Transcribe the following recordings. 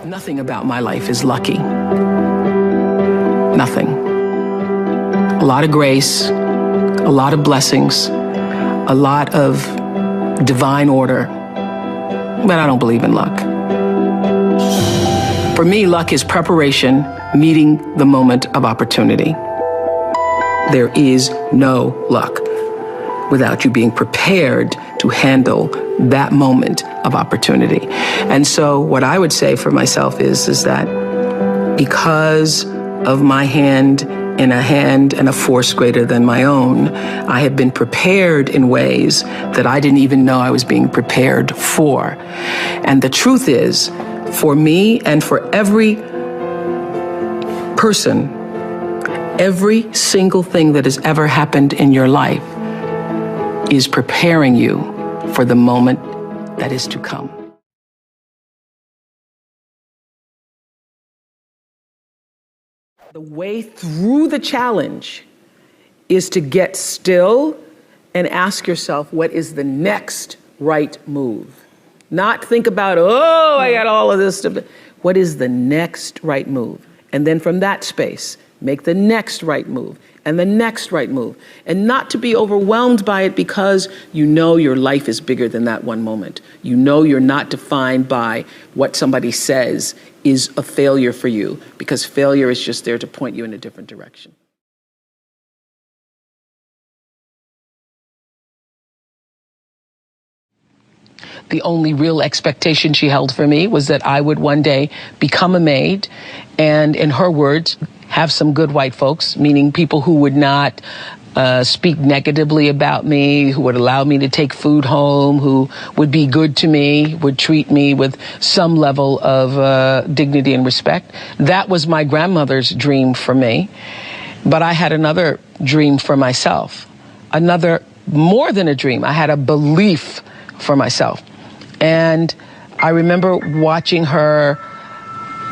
Nothing about my life is lucky. Nothing. A lot of grace, a lot of blessings, a lot of divine order, but I don't believe in luck. For me, luck is preparation, meeting the moment of opportunity. There is no luck without you being prepared to handle that moment of opportunity. And so what I would say for myself is that because of my hand in a hand and a force greater than my own, I have been prepared in ways that I didn't even know I was being prepared for. And the truth is, for me and for every person, every single thing that has ever happened in your life is preparing you for the moment that is to come. The way through the challenge is to get still and ask yourself, what is the next right move? Not think about, oh, I got all of this stuff. What is the next right move? And then from that space, make the next right move and the next right move. And not to be overwhelmed by it because you know your life is bigger than that one moment. You know you're not defined by what somebody says is a failure for you, because failure is just there to point you in a different direction. The only real expectation she held for me was that I would one day become a maid and, in her words, have some good white folks, meaning people who would not speak negatively about me, who would allow me to take food home, who would be good to me, would treat me with some level of dignity and respect. That was my grandmother's dream for me. But I had another dream for myself, another, more than a dream. I had a belief for myself. And I remember watching her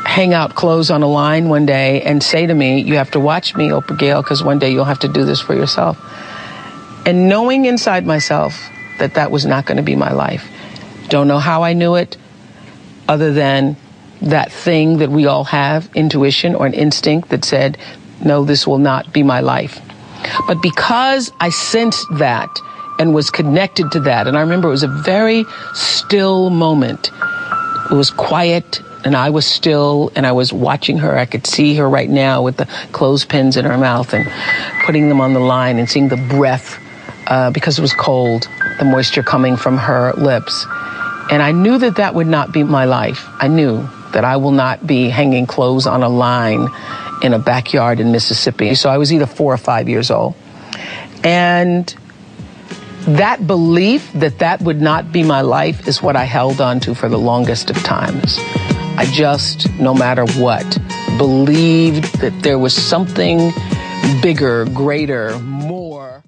hang out clothes on a line one day and say to me, you have to watch me, Oprah Gail, because one day you'll have to do this for yourself. And knowing inside myself that that was not going to be my life. Don't know how I knew it, other than that thing that we all have, intuition or an instinct that said, no, this will not be my life. But because I sensed that and was connected to that, and I remember it was a very still moment. It was quiet, and I was still, and I was watching her. I could see her right now with the clothespins in her mouth and putting them on the line and seeing the breath, because it was cold, the moisture coming from her lips. And I knew that that would not be my life. I knew that I will not be hanging clothes on a line in a backyard in Mississippi. So I was either 4 or 5 years old. And that belief that that would not be my life is what I held on to for the longest of times. I just, no matter what, believed that there was something bigger, greater, more.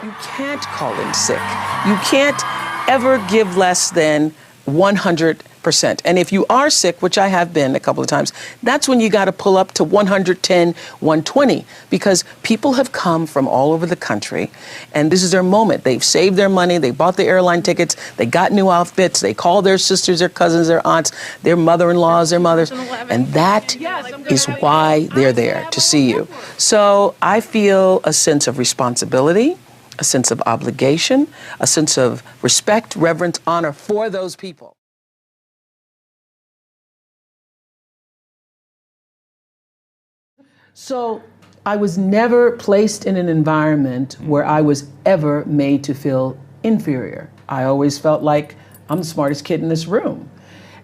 You can't call in sick. You can't ever give less than 100%. And if you are sick, which I have been a couple of times, that's when you got to pull up to 110, 120, because people have come from all over the country, and this is their moment. They've saved their money, they bought the airline tickets, they got new outfits, they call their sisters, their cousins, their aunts, their mother-in-laws, their mothers, and that is why they're there, to see you. So I feel a sense of responsibility, a sense of obligation, a sense of respect, reverence, honor for those people. So I was never placed in an environment where I was ever made to feel inferior. I always felt like I'm the smartest kid in this room.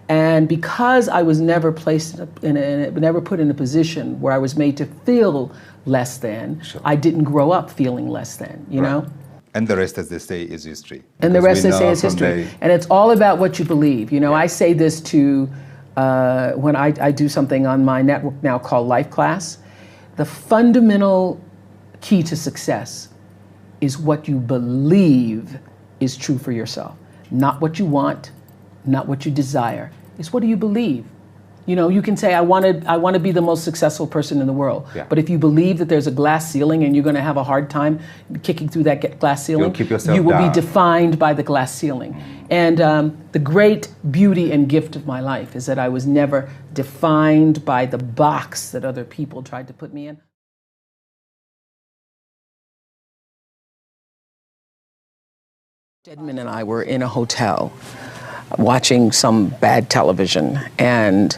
And because I was never placed never put in a position where I was made to feel less than, sure, I didn't grow up feeling less than, you know? And the rest, as they say, is history. And the rest, as they say, is history. And it's all about what you believe. You know, I say this to, when I do something on my network now called Life Class. The fundamental key to success is what you believe is true for yourself. Not what you want, not what you desire. It's what do you believe? You know, you can say, I want to be the most successful person in the world. Yeah. But if you believe that there's a glass ceiling and you're going to have a hard time kicking through that glass ceiling, you will be defined by the glass ceiling. And the great beauty and gift of my life is that I was never defined by the box that other people tried to put me in. Stedman and I were in a hotel watching some bad television, and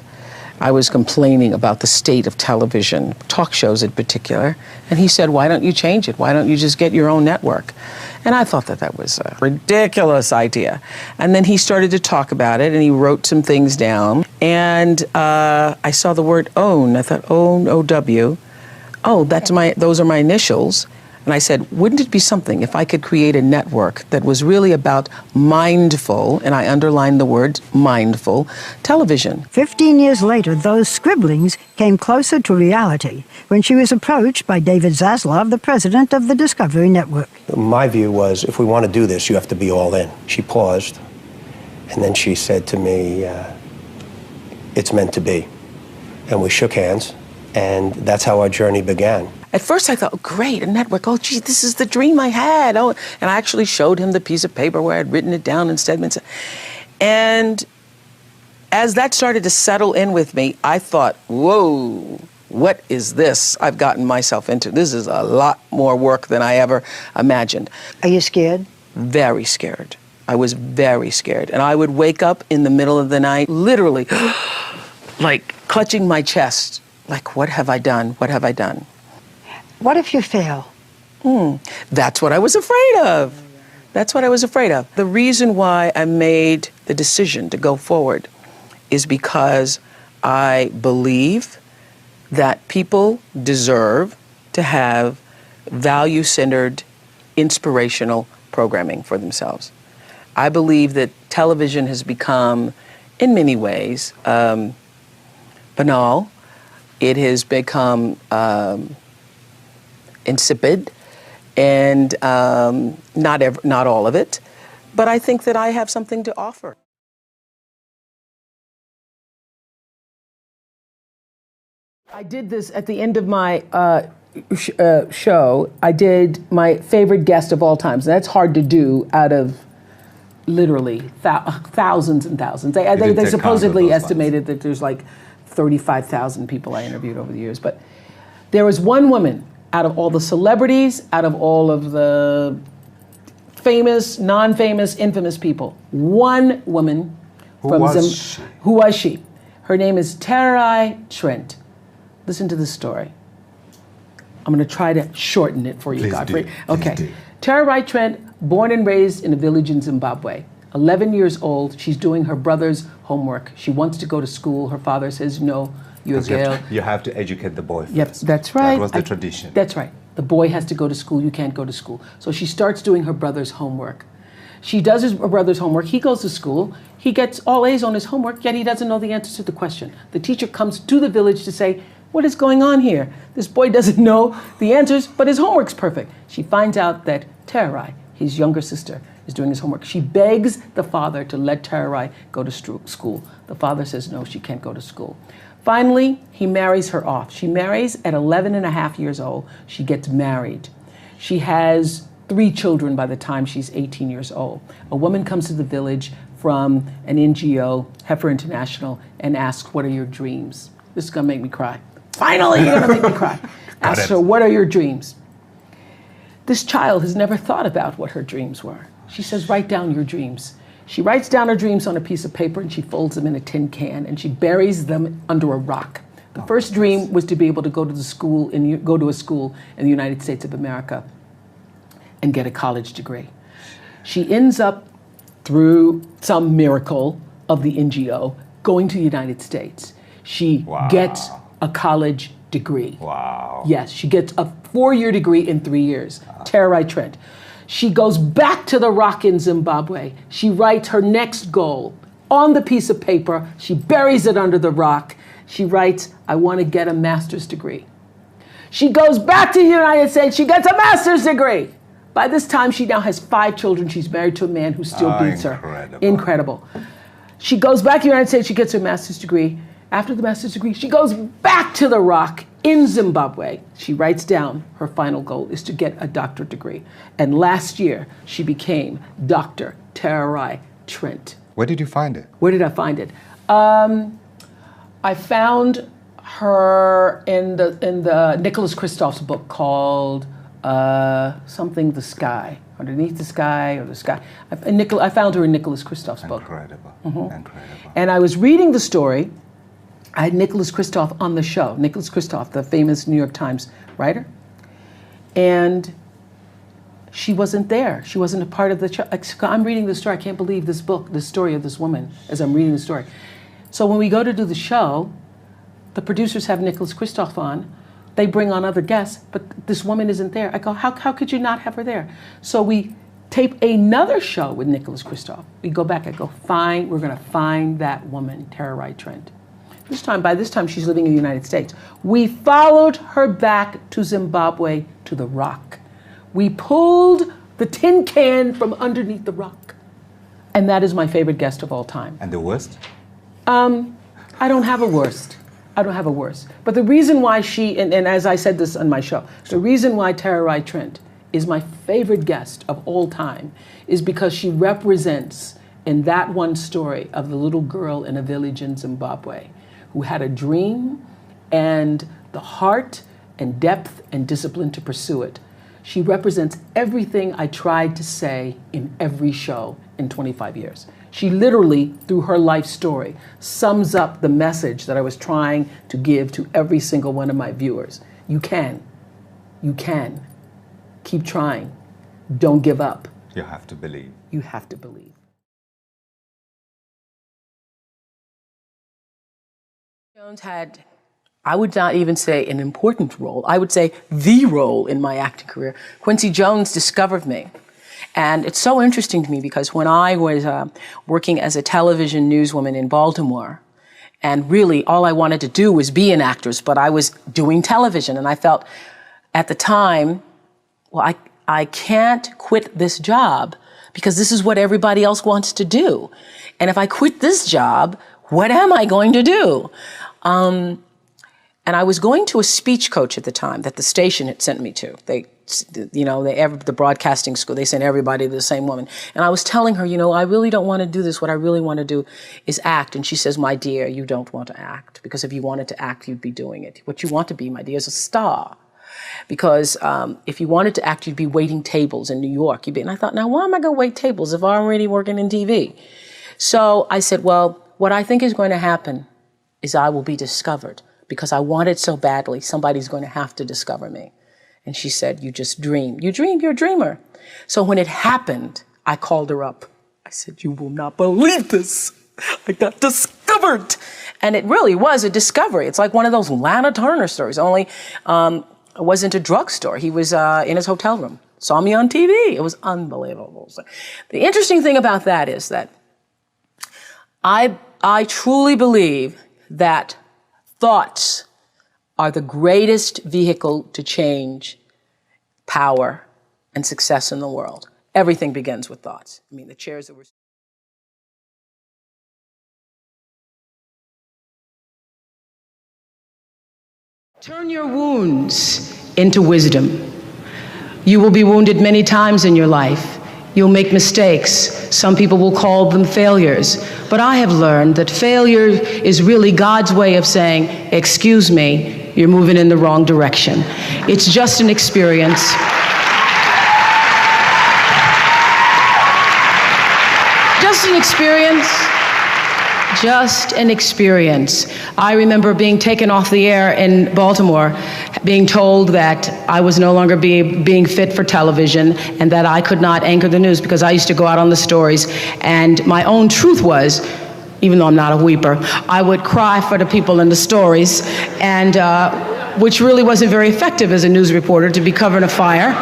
I was complaining about the state of television, talk shows in particular, and he said, why don't you change it? Why don't you just get your own network? And I thought that that was a ridiculous idea. And then he started to talk about it, and he wrote some things down, and I saw the word own. I thought, own, O-W. Oh, those are my initials. And I said, wouldn't it be something if I could create a network that was really about mindful, and I underlined the word mindful, television. 15 years later, those scribblings came closer to reality when she was approached by David Zaslav, the president of the Discovery Network. My view was, if we want to do this, you have to be all in. She paused, and then she said to me, it's meant to be. And we shook hands, and that's how our journey began. At first I thought, oh, great, a network. Oh, gee, this is the dream I had. Oh, and I actually showed him the piece of paper where I'd written it down in Stedman. And as that started to settle in with me, I thought, whoa, what is this I've gotten myself into? This is a lot more work than I ever imagined. Are you scared? Very scared. I was very scared. And I would wake up in the middle of the night, literally, like clutching my chest, like, what have I done? What have I done? What if you fail? That's what I was afraid of. That's what I was afraid of. The reason why I made the decision to go forward is because I believe that people deserve to have value-centered, inspirational programming for themselves. I believe that television has become, in many ways, banal. It has become insipid, and not all of it, but I think that I have something to offer. I did this at the end of my show. I did my favorite guest of all times. That's hard to do out of literally thousands and thousands. They supposedly estimated that there's like 35,000 people I interviewed over the years, but there was one woman out of all the celebrities, out of all of the famous, non-famous, infamous people, one woman Who was she? Her name is Terai Trent. Listen to the story. I'm going to try to shorten it for you, Godfrey. Okay. Terai Trent, born and raised in a village in Zimbabwe. 11 years old, she's doing her brother's homework. She wants to go to school. Her father says, no, you're a girl. You have to educate the boy first. Yep, that's right. That was the tradition. That's right. The boy has to go to school. You can't go to school. So she starts doing her brother's homework. She does her brother's homework. He goes to school. He gets all A's on his homework, yet he doesn't know the answer to the question. The teacher comes to the village to say, what is going on here? This boy doesn't know the answers, but his homework's perfect. She finds out that Terai, his younger sister, is doing his homework. She begs the father to let Terai go to school. The father says, no, she can't go to school. Finally, he marries her off. She marries at 11 and a half years old. She gets married. She has 3 children by the time she's 18 years old. A woman comes to the village from an NGO, Heifer International, and asks, what are your dreams? This is gonna make me cry. Finally, you're gonna make me cry. Asks her, what are your dreams? This child has never thought about what her dreams were. She says, write down your dreams. She writes down her dreams on a piece of paper and she folds them in a tin can and she buries them under a rock. The first dream was to be able to go to a school in the United States of America and get a college degree. She ends up, through some miracle of the NGO, going to the United States. She gets a college degree. Wow. Yes, she gets a 4-year degree in 3 years. Terai Trent. She goes back to the rock in Zimbabwe. She writes her next goal on the piece of paper. She buries it under the rock. She writes, I want to get a master's degree. She goes back to the United States. She gets a master's degree. By this time, she now has 5 children. She's married to a man who still beats her. Incredible. She goes back to the United States. She gets her master's degree. After the master's degree, she goes back to the Rock in Zimbabwe. She writes down her final goal is to get a doctorate degree. And last year, she became Dr. Tararai Trent. Where did you find it? Where did I find it? I found her in the Nicholas Kristof's book called something the Sky, Underneath the Sky or the Sky. I found her in Nicholas Kristof's book. Incredible, incredible. And I was reading the story. I had Nicholas Kristof on the show. Nicholas Kristof, the famous New York Times writer. And she wasn't there. She wasn't a part of the show. I'm reading the story. I can't believe this book, the story of this woman, as I'm reading the story. So when we go to do the show, the producers have Nicholas Kristof on. They bring on other guests, but this woman isn't there. I go, how could you not have her there? So we tape another show with Nicholas Kristof. We go back, I go, fine, we're gonna find that woman, Tararai Trent. By this time, she's living in the United States. We followed her back to Zimbabwe, to the Rock. We pulled the tin can from underneath the Rock. And that is my favorite guest of all time. And the worst? I don't have a worst. I don't have a worst. But the reason why she, and as I said this on my show, the reason why Tararai Trent is my favorite guest of all time is because she represents in that one story of the little girl in a village in Zimbabwe who had a dream and the heart and depth and discipline to pursue it. She represents everything I tried to say in every show in 25 years. She literally, through her life story, sums up the message that I was trying to give to every single one of my viewers. You can. Keep trying. Don't give up. You have to believe. You have to believe. Jones had, I would not even say an important role, I would say the role in my acting career. Quincy Jones discovered me. And it's so interesting to me because when I was working as a television newswoman in Baltimore, and really all I wanted to do was be an actress, but I was doing television, and I felt at the time, well, I can't quit this job because this is what everybody else wants to do. And if I quit this job, what am I going to do? And I was going to a speech coach at the time that the station had sent me to. The broadcasting school, they sent everybody to the same woman. And I was telling her, I really don't want to do this. What I really want to do is act. And she says, my dear, you don't want to act, because if you wanted to act, you'd be doing it. What you want to be, my dear, is a star. Because if you wanted to act, you'd be waiting tables in New York. And I thought, now why am I going to wait tables if I'm already working in TV? So I said, well, what I think is going to happen is I will be discovered, because I want it so badly. Somebody's going to have to discover me. And she said, you just dream. You dream, you're a dreamer. So when it happened, I called her up. I said, you will not believe this. I got discovered. And it really was a discovery. It's like one of those Lana Turner stories, only it wasn't a drugstore. He was in his hotel room, saw me on TV. It was unbelievable. So the interesting thing about that is that I truly believe that thoughts are the greatest vehicle to change power and success in the world. Everything begins with thoughts. I mean, the chairs that were... Turn your wounds into wisdom. You will be wounded many times in your life. You'll make mistakes. Some people will call them failures. But I have learned that failure is really God's way of saying, excuse me, you're moving in the wrong direction. It's just an experience. Just an experience. Just an experience. I remember being taken off the air in Baltimore, being told that I was no longer being fit for television and that I could not anchor the news because I used to go out on the stories. And my own truth was, even though I'm not a weeper, I would cry for the people in the stories, and which really wasn't very effective as a news reporter, to be covering a fire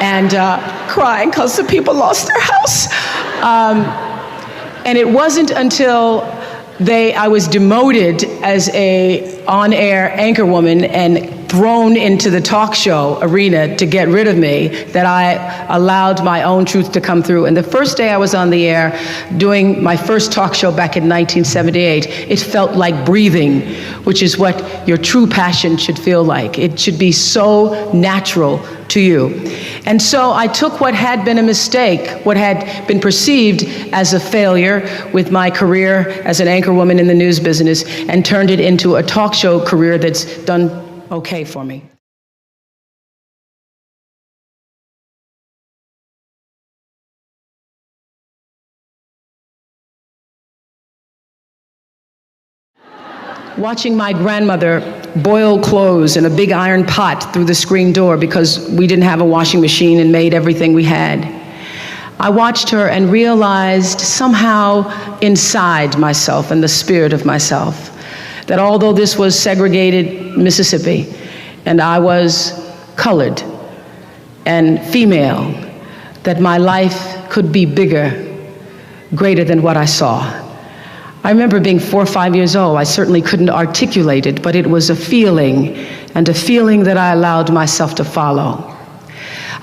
and crying because the people lost their house. And it wasn't until I was demoted as a on-air anchor woman and thrown into the talk show arena to get rid of me, that I allowed my own truth to come through. And the first day I was on the air doing my first talk show back in 1978, it felt like breathing, which is what your true passion should feel like. It should be so natural to you. And so I took what had been a mistake, what had been perceived as a failure with my career as an anchor woman in the news business, and turned it into a talk show career that's done okay for me. Watching my grandmother boil clothes in a big iron pot through the screen door because we didn't have a washing machine and made everything we had. I watched her and realized somehow inside myself and the spirit of myself that although this was segregated Mississippi and I was colored and female, that my life could be bigger, greater than what I saw. I remember being 4 or 5 years old. I certainly couldn't articulate it, but it was a feeling, and a feeling that I allowed myself to follow.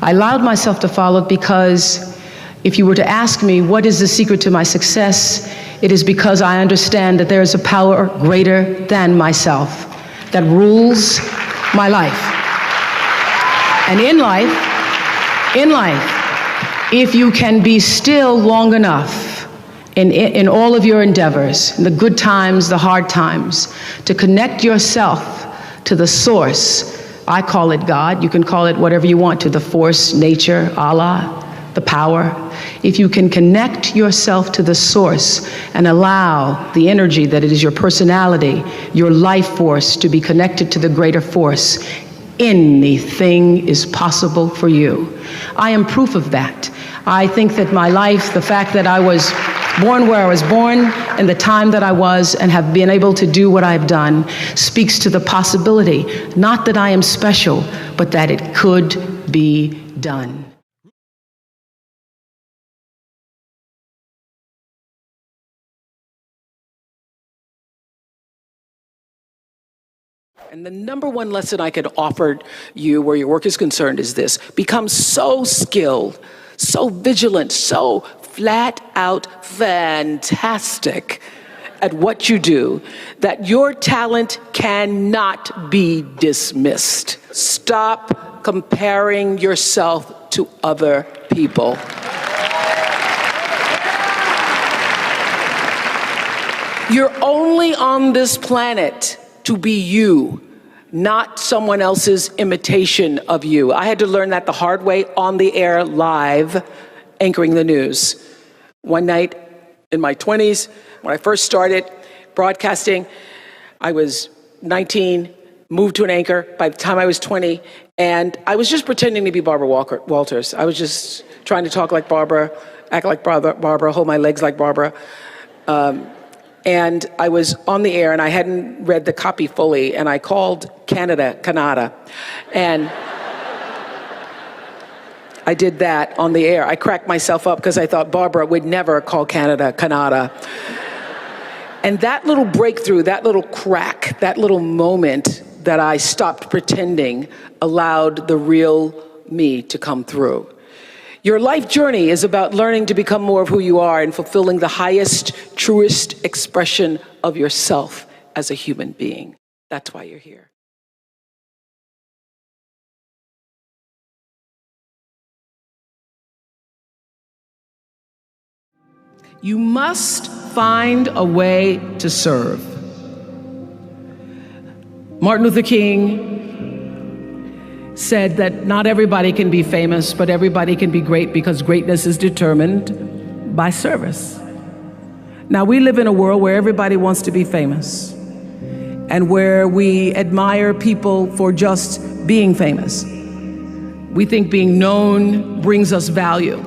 I allowed myself to follow because if you were to ask me what is the secret to my success, it is because I understand that there is a power greater than myself that rules my life. And in life, if you can be still long enough in all of your endeavors, in the good times, the hard times, to connect yourself to the source. I call it God. You can call it whatever you want to, the force, nature, Allah, the power. If you can connect yourself to the source and allow the energy that it is your personality, your life force, to be connected to the greater force, anything is possible for you. I am proof of that. I think that my life, the fact that I was born where I was born, and the time that I was, and have been able to do what I've done, speaks to the possibility, not that I am special, but that it could be done. And the number one lesson I could offer you where your work is concerned is this: become so skilled, so vigilant, so flat out fantastic at what you do that your talent cannot be dismissed. Stop comparing yourself to other people. You're only on this planet to be you, not someone else's imitation of you. I had to learn that the hard way on the air, live, anchoring the news. One night in my 20s, when I first started broadcasting, I was 19, moved to an anchor by the time I was 20, and I was just pretending to be Barbara Walters. I was just trying to talk like Barbara, act like Barbara, hold my legs like Barbara. And I was on the air, and I hadn't read the copy fully, and I called Canada. And I did that on the air. I cracked myself up because I thought Barbara would never call Canada. And that little breakthrough, that little crack, that little moment that I stopped pretending allowed the real me to come through. Your life journey is about learning to become more of who you are and fulfilling the highest, truest expression of yourself as a human being. That's why you're here. You must find a way to serve. Martin Luther King said that not everybody can be famous, but everybody can be great because greatness is determined by service. Now, we live in a world where everybody wants to be famous and where we admire people for just being famous. We think being known brings us value.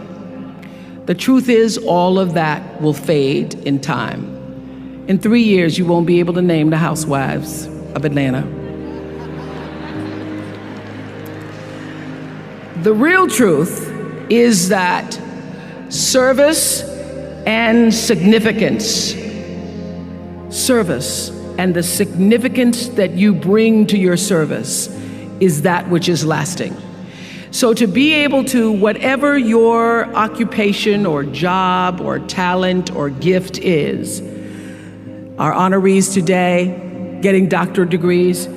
The truth is, all of that will fade in time. In 3 years, you won't be able to name the housewives of Atlanta. The real truth is that service and significance, service and the significance that you bring to your service is that which is lasting. So to be able to, whatever your occupation or job or talent or gift is, our honorees today getting doctorate degrees,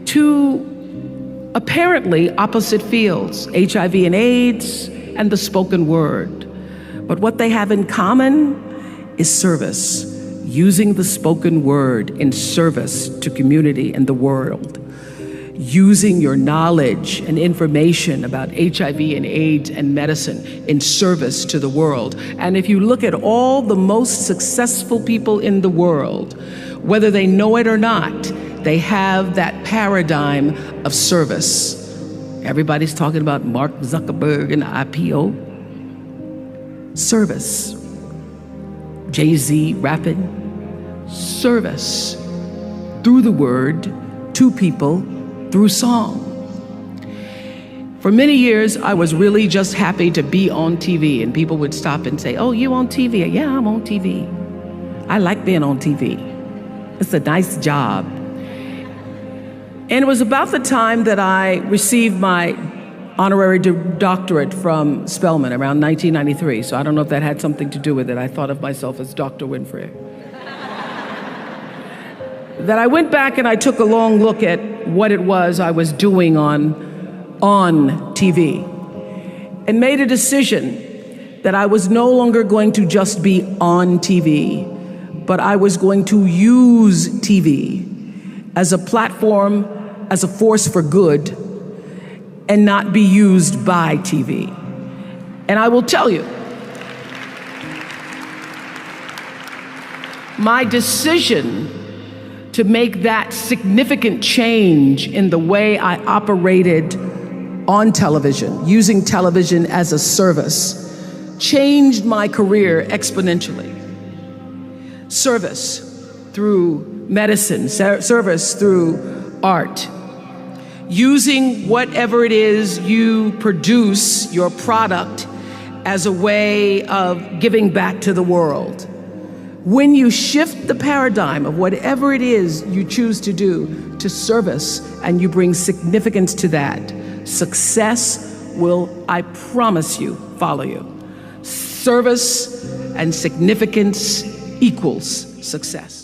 to apparently opposite fields, HIV and AIDS and the spoken word. But what they have in common is service, using the spoken word in service to community and the world. Using your knowledge and information about HIV and AIDS and medicine in service to the world. And if you look at all the most successful people in the world, whether they know it or not, they have that paradigm of service. Everybody's talking about Mark Zuckerberg and IPO. Service. Jay-Z rapping. Service. Through the word, to people, through song. For many years, I was really just happy to be on TV, and people would stop and say, "Oh, you on TV?" "Yeah, I'm on TV. I like being on TV. It's a nice job." And it was about the time that I received my honorary doctorate from Spelman around 1993. So I don't know if that had something to do with it. I thought of myself as Dr. Winfrey. That I went back and I took a long look at what it was I was doing on TV and made a decision that I was no longer going to just be on TV, but I was going to use TV as a platform, as a force for good, and not be used by TV. And I will tell you, my decision to make that significant change in the way I operated on television, using television as a service, changed my career exponentially. Service through medicine, service through art. Using whatever it is you produce, your product, as a way of giving back to the world. When you shift the paradigm of whatever it is you choose to do to service, and you bring significance to that, success will, I promise you, follow you. Service and significance equals success.